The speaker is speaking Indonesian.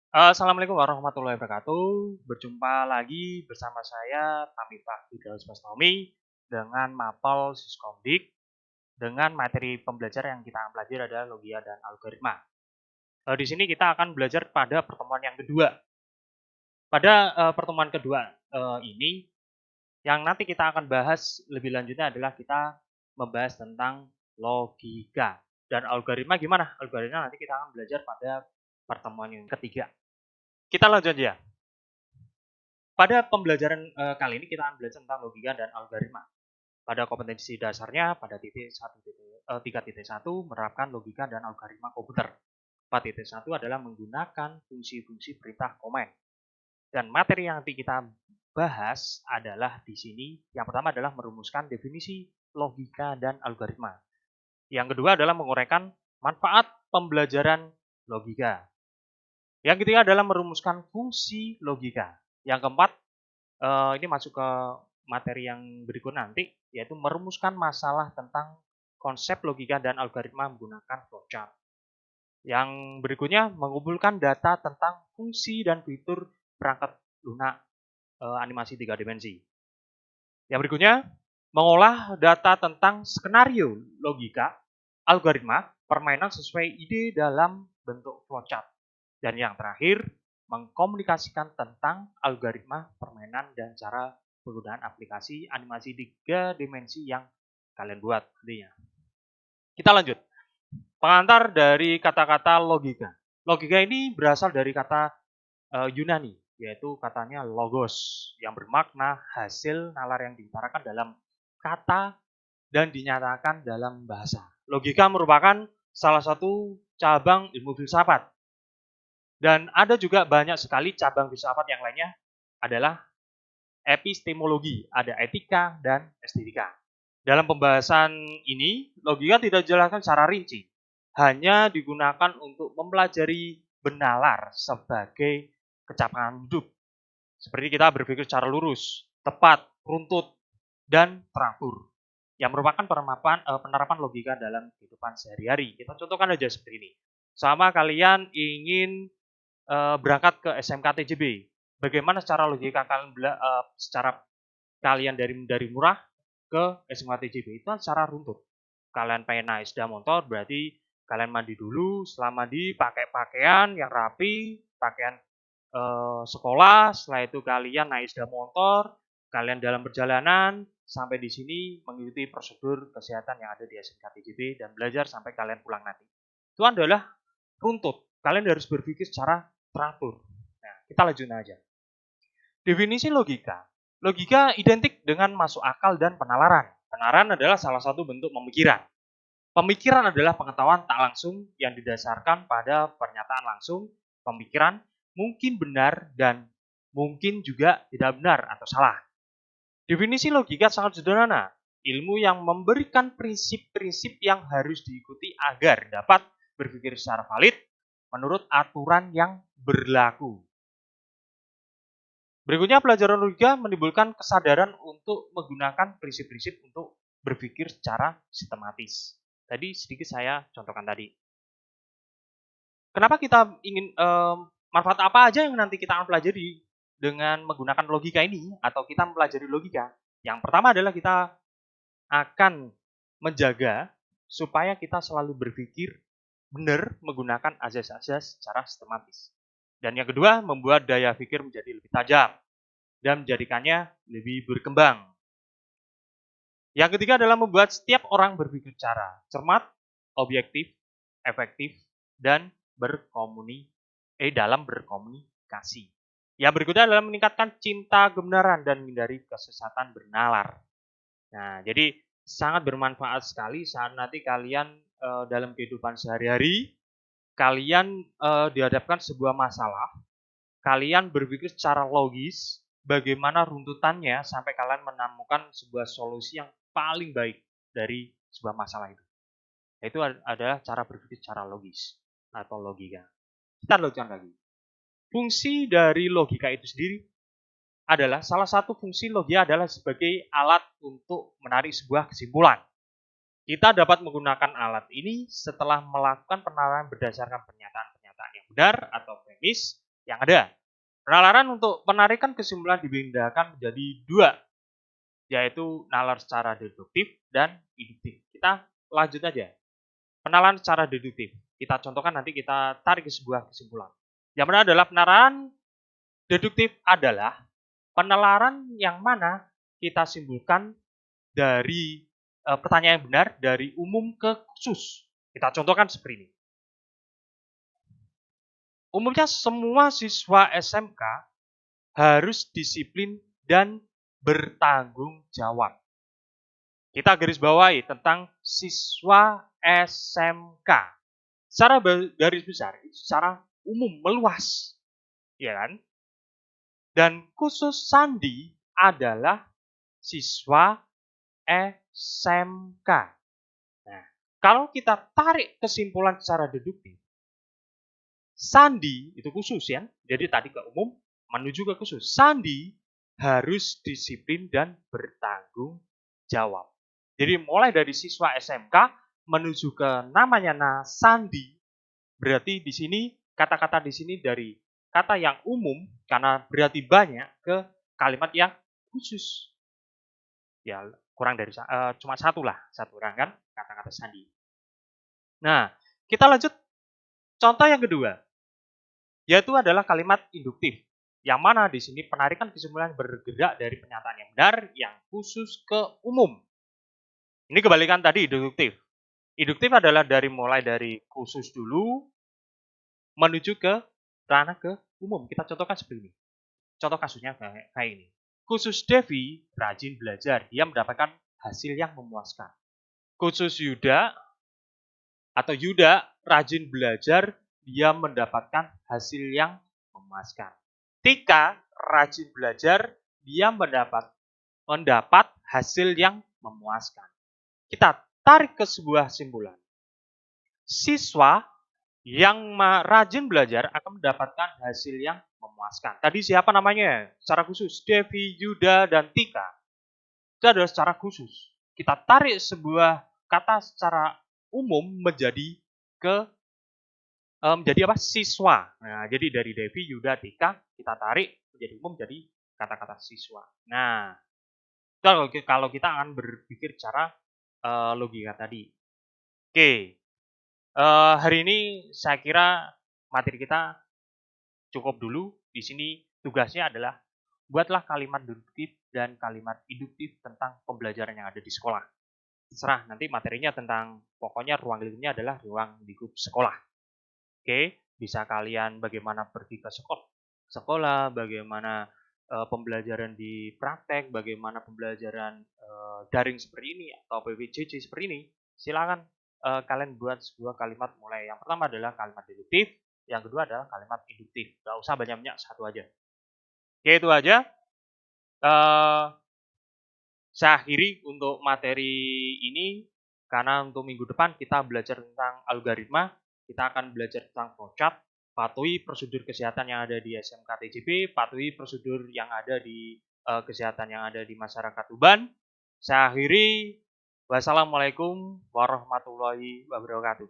Assalamualaikum warahmatullahi wabarakatuh. Berjumpa lagi bersama saya Tamifah Firdaus Bastomi dengan mapel Siskomdik dengan materi pembelajaran yang kita pelajari adalah logia dan algoritma. Di sini kita akan belajar pada pertemuan yang kedua. Pada pertemuan kedua ini, yang nanti kita akan bahas lebih lanjutnya adalah kita membahas tentang logika dan algoritma. Gimana? Algoritma nanti kita akan belajar pada pertemuan yang ketiga. Kita lanjut ya. Pada pembelajaran kali ini kita akan belajar tentang logika dan algoritma. Pada kompetensi dasarnya pada titik 3.1 menerapkan logika dan algoritma komputer. 4.1 adalah menggunakan fungsi-fungsi perintah komen. Dan materi yang nanti kita bahas adalah di sini yang pertama adalah merumuskan definisi logika dan algoritma. Yang kedua adalah menguraikan manfaat pembelajaran logika. Yang ketiga adalah merumuskan fungsi logika. Yang keempat, ini masuk ke materi yang berikut nanti, yaitu merumuskan masalah tentang konsep logika dan algoritma menggunakan flowchart. Yang berikutnya, mengumpulkan data tentang fungsi dan fitur perangkat lunak animasi 3 dimensi. Yang berikutnya, mengolah data tentang skenario logika, algoritma, permainan sesuai ide dalam bentuk flowchart. Dan yang terakhir, mengkomunikasikan tentang algoritma permainan dan cara penggunaan aplikasi animasi 3 dimensi yang kalian buat nantinya. Kita lanjut. Pengantar dari kata-kata logika. Logika ini berasal dari kata Yunani, yaitu katanya logos, yang bermakna hasil nalar yang diutarakan dalam kata dan dinyatakan dalam bahasa. Logika merupakan salah satu cabang ilmu filsafat. Dan ada juga banyak sekali cabang filsafat yang lainnya adalah epistemologi, ada etika dan estetika. Dalam pembahasan ini, logika tidak dijelaskan secara rinci, hanya digunakan untuk mempelajari benalar sebagai kecapangan hidup. Seperti kita berpikir secara lurus, tepat, runtut, dan teratur. Yang merupakan penerapan logika dalam kehidupan sehari-hari. Kita contohkan aja seperti ini. Sama kalian ingin berangkat ke SMK TJB. Bagaimana secara logika kalian secara kalian dari murah ke SMK TJB itu kan secara runtut. Kalian pengen naik sepeda motor berarti kalian mandi dulu, setelah mandi pakai pakaian yang rapi, pakaian sekolah, setelah itu kalian naik sepeda motor, kalian dalam perjalanan sampai di sini mengikuti prosedur kesehatan yang ada di SMK TJB dan belajar sampai kalian pulang nanti. Itu adalah runtut. Kalian harus berpikir secara teratur. Nah, kita lanjut aja. Definisi logika. Logika identik dengan masuk akal dan penalaran. Penalaran adalah salah satu bentuk pemikiran. Pemikiran adalah pengetahuan tak langsung yang didasarkan pada pernyataan langsung. Pemikiran mungkin benar dan mungkin juga tidak benar atau salah. Definisi logika sangat sederhana. Ilmu yang memberikan prinsip-prinsip yang harus diikuti agar dapat berpikir secara valid menurut aturan yang berlaku. Berikutnya, pelajaran logika menimbulkan kesadaran untuk menggunakan prinsip-prinsip untuk berpikir secara sistematis. Tadi sedikit saya contohkan tadi. Kenapa kita ingin manfaat apa aja yang nanti kita akan pelajari dengan menggunakan logika ini atau kita mempelajari logika? Yang pertama adalah kita akan menjaga supaya kita selalu berpikir benar menggunakan azas-azas secara sistematis. Dan yang kedua, membuat daya pikir menjadi lebih tajam dan menjadikannya lebih berkembang. Yang ketiga adalah membuat setiap orang berpikir secara cermat, objektif, efektif, dan dalam berkomunikasi. Yang berikutnya adalah meningkatkan cinta kebenaran dan menghindari kesesatan bernalar. Nah, jadi sangat bermanfaat sekali saat nanti kalian dalam kehidupan sehari-hari, kalian dihadapkan sebuah masalah, kalian berpikir secara logis, bagaimana runtutannya sampai kalian menemukan sebuah solusi yang paling baik dari sebuah masalah itu. Itu adalah cara berpikir secara logis atau logika. Kita lanjutkan lagi. Fungsi dari logika itu sendiri adalah salah satu fungsi logika adalah sebagai alat untuk menarik sebuah kesimpulan. Kita dapat menggunakan alat ini setelah melakukan penalaran berdasarkan pernyataan-pernyataan yang benar atau premis yang ada. Penalaran untuk penarikan kesimpulan dibedakan menjadi dua, yaitu nalar secara deduktif dan induktif. Kita lanjut aja. Penalaran secara deduktif. Kita contohkan nanti kita tarik ke sebuah kesimpulan. Yang mana adalah penalaran deduktif adalah penalaran yang mana kita simpulkan dari pertanyaan yang benar dari umum ke khusus. Kita contohkan seperti ini. Umumnya semua siswa SMK harus disiplin dan bertanggung jawab. Kita garis bawahi tentang siswa SMK. Secara garis besar, secara umum, meluas. Ya kan? Dan khusus sandi adalah siswa SMK. Nah, kalau kita tarik kesimpulan secara deduktif, sandi itu khusus ya. Jadi tadi ke umum menuju ke khusus. Sandi harus disiplin dan bertanggung jawab. Jadi mulai dari siswa SMK menuju ke namanya sandi. Berarti di sini kata-kata di sini dari kata yang umum karena berarti banyak ke kalimat yang khusus. Ya kurang dari cuma satu orang kan kata-kata sandi. Nah, kita lanjut contoh yang kedua, yaitu adalah kalimat induktif. Yang mana di sini penarikan kesimpulan bergerak dari pernyataan yang benar yang khusus ke umum. Ini kebalikan tadi deduktif. Induktif adalah mulai dari khusus dulu menuju ke ranah ke umum. Kita contohkan seperti ini. Contoh kasusnya kayak ini. Khusus Devi rajin belajar, dia mendapatkan hasil yang memuaskan. Khusus Yuda atau Yuda rajin belajar, dia mendapatkan hasil yang memuaskan. Tika rajin belajar, dia mendapat hasil yang memuaskan. Kita tarik ke sebuah simpulan. Siswa yang rajin belajar akan mendapatkan hasil yang memuaskan. Tadi siapa namanya? Secara khusus, Devi, Yuda, dan Tika. Itu adalah secara khusus. Kita tarik sebuah kata secara umum menjadi apa? Siswa. Nah, jadi dari Devi, Yuda, Tika kita tarik menjadi umum jadi kata-kata siswa. Nah, kalau kita akan berpikir secara logika tadi. Oke. Hari ini saya kira materi kita cukup dulu. Di sini tugasnya adalah buatlah kalimat deduktif dan kalimat induktif tentang pembelajaran yang ada di sekolah. Terserah nanti materinya tentang pokoknya ruang lingkupnya adalah ruang lingkup sekolah. Oke, bisa kalian bagaimana pergi ke sekolah, bagaimana pembelajaran di praktek, bagaimana pembelajaran daring seperti ini atau PBJJ seperti ini. Silakan kalian buat sebuah kalimat mulai. Yang pertama adalah kalimat deduktif, yang kedua adalah kalimat induktif. Gak usah banyak-banyak, satu aja. Oke, itu aja. Saya akhiri untuk materi ini karena untuk minggu depan kita belajar tentang algoritma, kita akan belajar tentang flowchart, patuhi prosedur kesehatan yang ada di SMK TJB, patuhi prosedur yang ada di kesehatan yang ada di masyarakat Tuban. Saya akhiri. Wassalamualaikum warahmatullahi wabarakatuh.